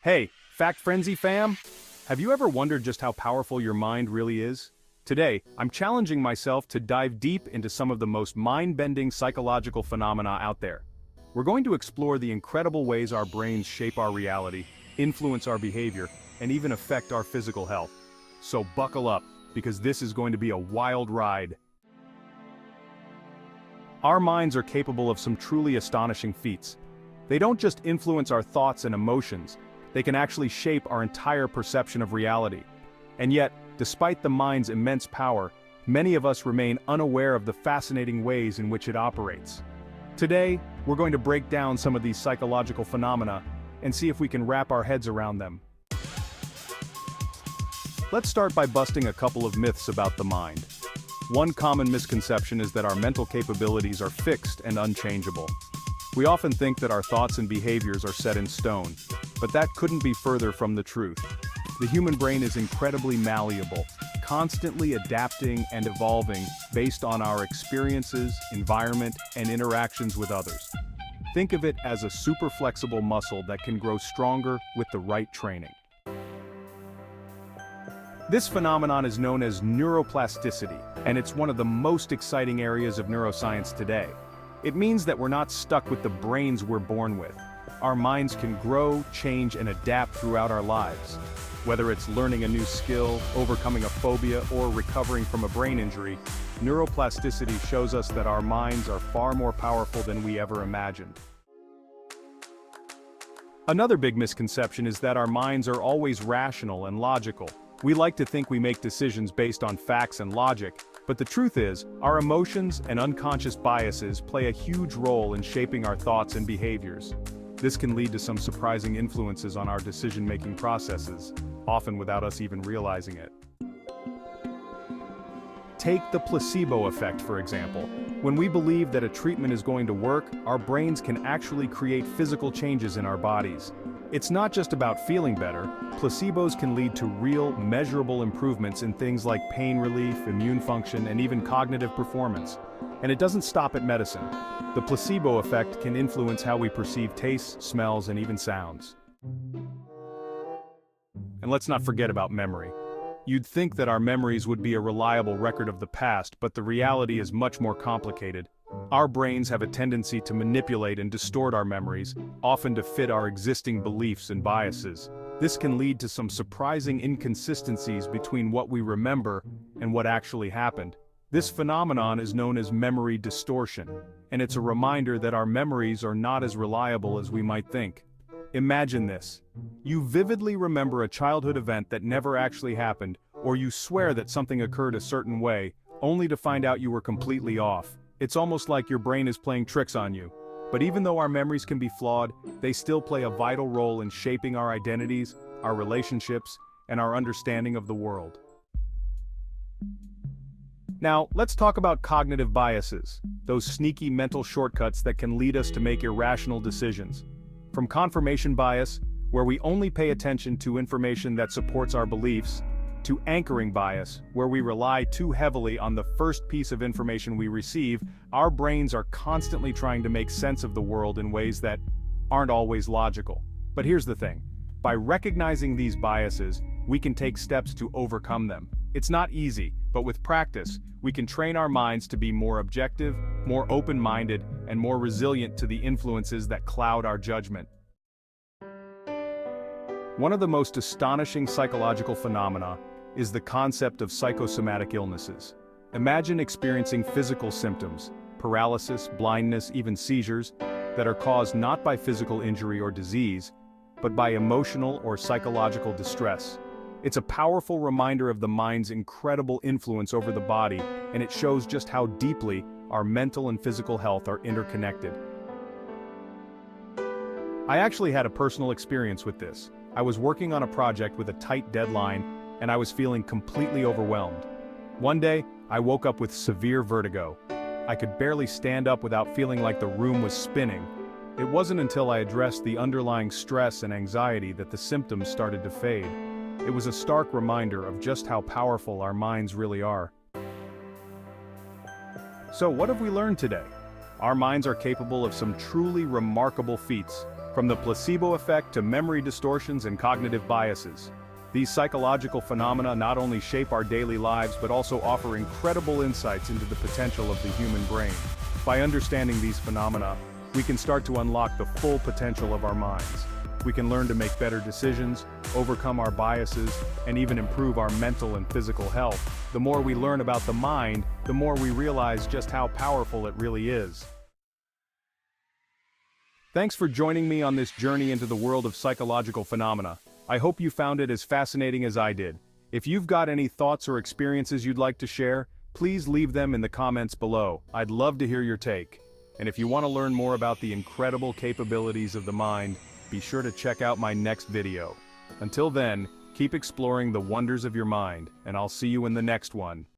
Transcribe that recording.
Hey, Fact Frenzy fam! Have you ever wondered just how powerful your mind really is? Today, I'm challenging myself to dive deep into some of the most mind-bending psychological phenomena out there. We're going to explore the incredible ways our brains shape our reality, influence our behavior, and even affect our physical health. So buckle up, because this is going to be a wild ride. Our minds are capable of some truly astonishing feats. They don't just influence our thoughts and emotions, they can actually shape our entire perception of reality. And yet, despite the mind's immense power, many of us remain unaware of the fascinating ways in which it operates. Today, we're going to break down some of these psychological phenomena and see if we can wrap our heads around them. Let's start by busting a couple of myths about the mind. One common misconception is that our mental capabilities are fixed and unchangeable. We often think that our thoughts and behaviors are set in stone, but that couldn't be further from the truth. The human brain is incredibly malleable, constantly adapting and evolving based on our experiences, environment, and interactions with others. Think of it as a super flexible muscle that can grow stronger with the right training. This phenomenon is known as neuroplasticity, and it's one of the most exciting areas of neuroscience today. It means that we're not stuck with the brains we're born with. Our minds can grow, change, and adapt throughout our lives. Whether it's learning a new skill, overcoming a phobia, or recovering from a brain injury, neuroplasticity shows us that our minds are far more powerful than we ever imagined. Another big misconception is that our minds are always rational and logical. We like to think we make decisions based on facts and logic, but the truth is, our emotions and unconscious biases play a huge role in shaping our thoughts and behaviors. This can lead to some surprising influences on our decision-making processes, often without us even realizing it. Take the placebo effect, for example. When we believe that a treatment is going to work, our brains can actually create physical changes in our bodies. It's not just about feeling better. Placebos can lead to real, measurable improvements in things like pain relief, immune function, and even cognitive performance. And it doesn't stop at medicine. The placebo effect can influence how we perceive tastes, smells, and even sounds. And let's not forget about memory. You'd think that our memories would be a reliable record of the past, but the reality is much more complicated. Our brains have a tendency to manipulate and distort our memories, often to fit our existing beliefs and biases. This can lead to some surprising inconsistencies between what we remember and what actually happened. This phenomenon is known as memory distortion, and it's a reminder that our memories are not as reliable as we might think. Imagine this. You vividly remember a childhood event that never actually happened, or you swear that something occurred a certain way, only to find out you were completely off. It's almost like your brain is playing tricks on you. But even though our memories can be flawed, they still play a vital role in shaping our identities, our relationships, and our understanding of the world. Now, let's talk about cognitive biases, those sneaky mental shortcuts that can lead us to make irrational decisions. From confirmation bias, where we only pay attention to information that supports our beliefs, to anchoring bias, where we rely too heavily on the first piece of information we receive, our brains are constantly trying to make sense of the world in ways that aren't always logical. But here's the thing. By recognizing these biases, we can take steps to overcome them. It's not easy, but with practice, we can train our minds to be more objective, more open-minded, and more resilient to the influences that cloud our judgment. One of the most astonishing psychological phenomena is the concept of psychosomatic illnesses. Imagine experiencing physical symptoms, paralysis, blindness, even seizures, that are caused not by physical injury or disease, but by emotional or psychological distress. It's a powerful reminder of the mind's incredible influence over the body, and it shows just how deeply our mental and physical health are interconnected. I actually had a personal experience with this. I was working on a project with a tight deadline, and I was feeling completely overwhelmed. One day, I woke up with severe vertigo. I could barely stand up without feeling like the room was spinning. It wasn't until I addressed the underlying stress and anxiety that the symptoms started to fade. It was a stark reminder of just how powerful our minds really are. So what have we learned today? Our minds are capable of some truly remarkable feats. From the placebo effect to memory distortions and cognitive biases. These psychological phenomena not only shape our daily lives but also offer incredible insights into the potential of the human brain. By understanding these phenomena, we can start to unlock the full potential of our minds. We can learn to make better decisions, overcome our biases, and even improve our mental and physical health. The more we learn about the mind, the more we realize just how powerful it really is. Thanks for joining me on this journey into the world of psychological phenomena. I hope you found it as fascinating as I did. If you've got any thoughts or experiences you'd like to share, please leave them in the comments below. I'd love to hear your take. And if you want to learn more about the incredible capabilities of the mind, be sure to check out my next video. Until then, keep exploring the wonders of your mind, and I'll see you in the next one.